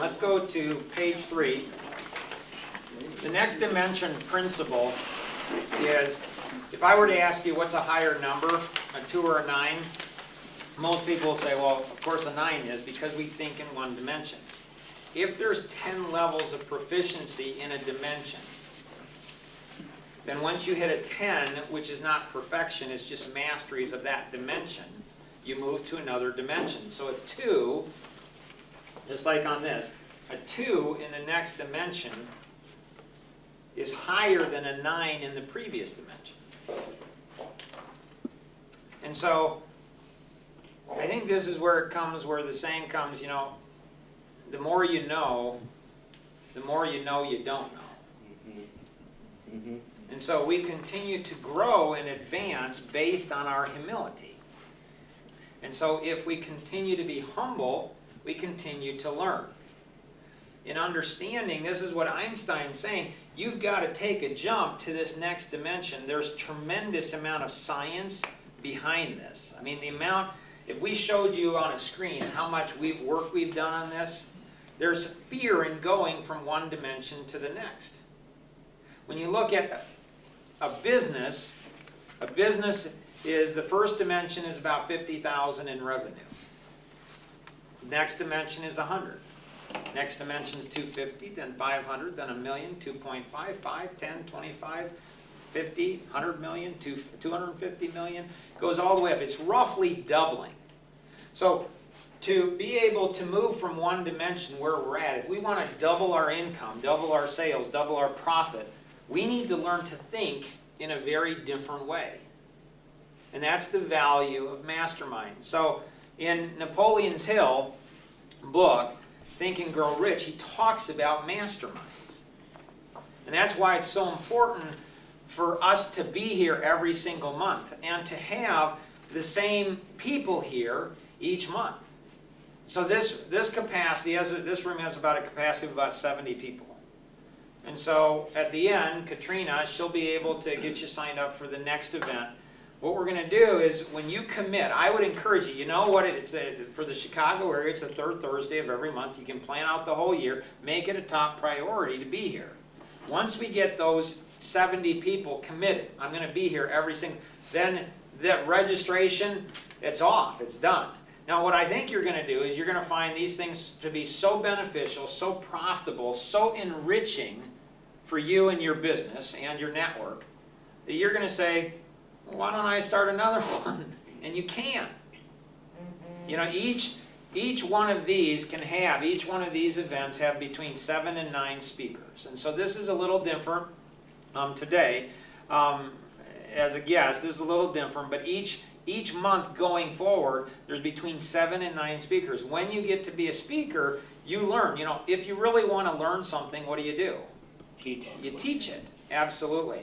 Let's go to page 3. The next dimension principle is, if I were to ask you what's a higher number, a 2 or a 9, most people will say, well, of course a 9 is, because we think in one dimension. If there's 10 levels of proficiency in a dimension, then once you hit a 10, which is not perfection, it's just masteries of that dimension, you move to another dimension. So a 2, just like on this, a 2 in the next dimension is higher than a 9 in the previous dimension. And so I think this is where it comes, where the saying comes, you know, the more you know you don't know. Mm-hmm. And so we continue to grow and advance based on our humility. And so if we continue to be humble, we continue to learn. In understanding, this is what Einstein's saying, you've got to take a jump to this next dimension. There's tremendous amount of science behind this. I mean, the amount, if we showed you on a screen how much work we've done on this, there's fear in going from one dimension to the next. When you look at a business is, the first dimension is about 50,000 in revenue. Next dimension is 100. Next dimension is 250, then 500, then a million, 2.5, 5, 10, 25, 50, 100 million, 250 million. Goes all the way up. It's roughly doubling. So to be able to move from one dimension where we're at, if we want to double our income, double our sales, double our profit, we need to learn to think in a very different way. And that's the value of Mastermind. So in Napoleon's Hill book, Think and Grow Rich, he talks about masterminds. And that's why it's so important for us to be here every single month and to have the same people here each month. So this capacity, this room has about a capacity of about 70 people. And so at the end, Katrina, she'll be able to get you signed up for the next event. What we're going to do is, when you commit, I would encourage you, you know what, for the Chicago area, it's the third Thursday of every month. You can plan out the whole year. Make it a top priority to be here. Once we get those 70 people committed, I'm going to be here every single, then that registration, it's off, it's done. Now what I think you're going to do is you're going to find these things to be so beneficial, so profitable, so enriching for you and your business and your network, that you're going to say, well, why don't I start another one? And you can. You know, each one of these each one of these events have between 7 and 9 speakers. And so this is a little different today. As a guest, this is a little different, but each month going forward, there's between 7 and 9 speakers. When you get to be a speaker, you learn. You know, if you really want to learn something, what do? Teach. You teach it. Absolutely.